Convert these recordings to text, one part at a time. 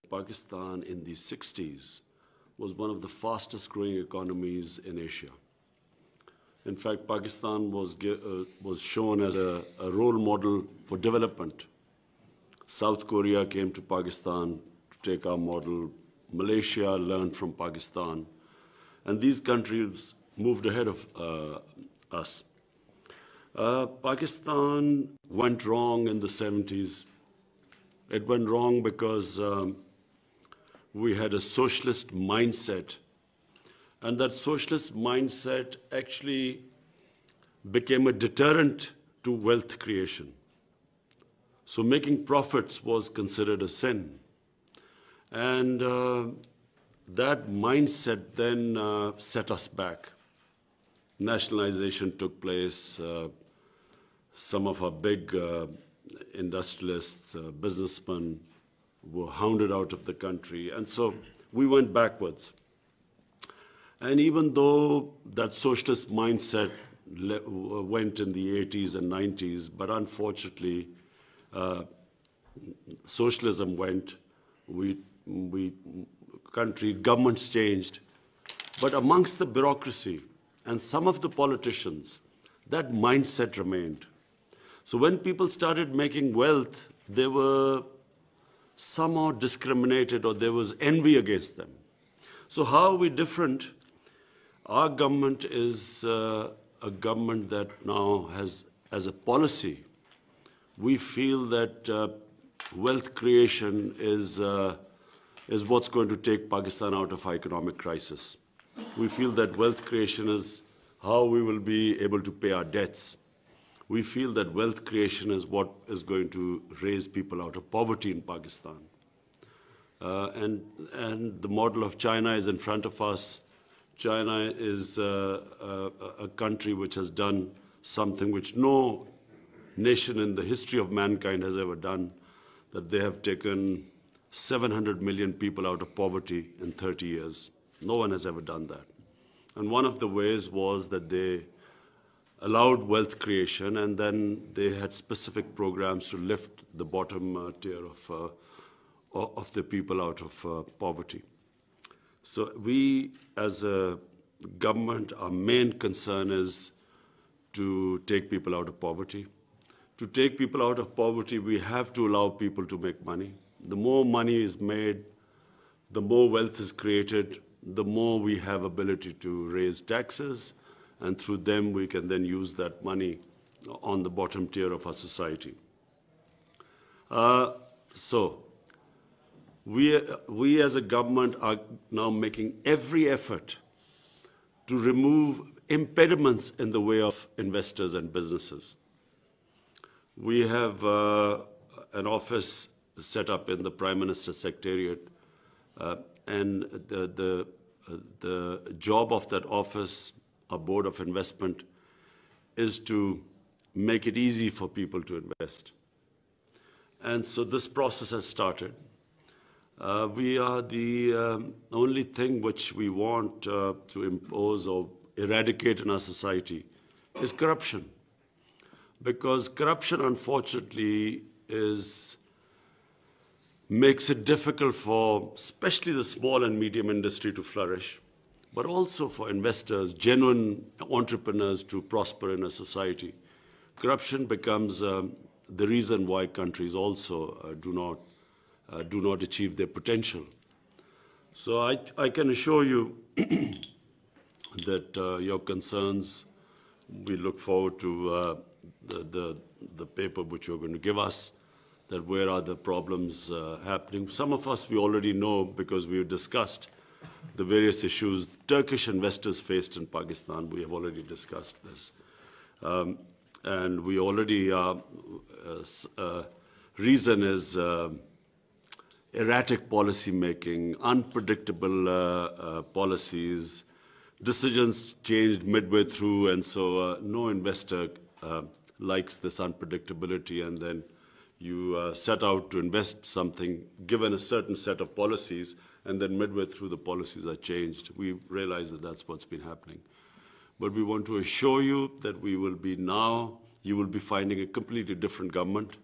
Pakistan in the 60s was one of the fastest growing economies in Asia. In fact, Pakistan was shown as a role model for development. South Korea came to Pakistan to take our model. Malaysia learned from Pakistan. And these countries moved ahead of us. Pakistan went wrong in the 70s. It went wrong because we had a socialist mindset. And that socialist mindset actually became a deterrent to wealth creation. So making profits was considered a sin. And that mindset then set us back. Nationalization took place. Some of our big industrialists, businessmen were hounded out of the country. And so we went backwards. And even though that socialist mindset went in the 80s and 90s, but unfortunately, socialism went, governments changed. But amongst the bureaucracy and some of the politicians, that mindset remained. So when people started making wealth, they were somehow discriminated or there was envy against them. So how are we different? Our government is a government that now has, as a policy, we feel that wealth creation is what's going to take Pakistan out of our economic crisis. We feel that wealth creation is how we will be able to pay our debts. We feel that wealth creation is what is going to raise people out of poverty in Pakistan. And the model of China is in front of us. China is a country which has done something which no nation in the history of mankind has ever done, that they have taken 700 million people out of poverty in 30 years. No one has ever done that. And one of the ways was that they allowed wealth creation, and then they had specific programs to lift the bottom tier of the people out of poverty. So we, as a government, our main concern is to take people out of poverty. To take people out of poverty, we have to allow people to make money. The more money is made, the more wealth is created, the more we have ability to raise taxes, and through them we can then use that money on the bottom tier of our society. So we as a government are now making every effort to remove impediments in the way of investors and businesses. We have an office set up in the Prime Minister's Secretariat, and the job of that office, a board of investment, is to make it easy for people to invest. And so this process has started. We are the only thing which we want to impose or eradicate in our society is corruption. Because corruption, unfortunately, makes it difficult for especially the small and medium industry to flourish, but also for investors, genuine entrepreneurs to prosper in a society. Corruption becomes the reason why countries also do not achieve their potential. So I can assure you that your concerns, we look forward to the paper which you're going to give us, that where are the problems happening. Some of us we already know because we've discussed the various issues Turkish investors faced in Pakistan. We have already discussed this. And we already, reason is erratic policy making, unpredictable policies, decisions changed midway through, and so no investor likes this unpredictability, and then you set out to invest something given a certain set of policies, and then midway through the policies are changed. We realize that that's what's been happening. But we want to assure you that you will be finding a completely different government,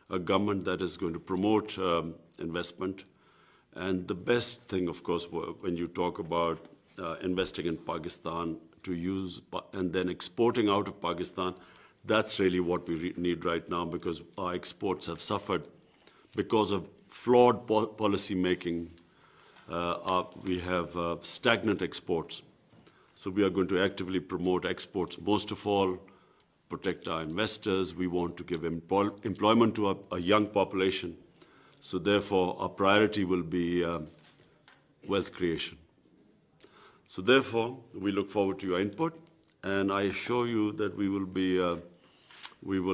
a government that is going to promote investment, And the best thing, of course, when you talk about investing in Pakistan to use and then exporting out of Pakistan, that's really what we need right now, because our exports have suffered because of flawed policy making. We have stagnant exports. So we are going to actively promote exports, most of all, protect our investors. We want to give employment to a young population. So therefore, our priority will be wealth creation. So therefore, we look forward to your input, and I assure you that we will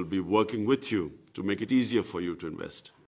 be working with you to make it easier for you to invest.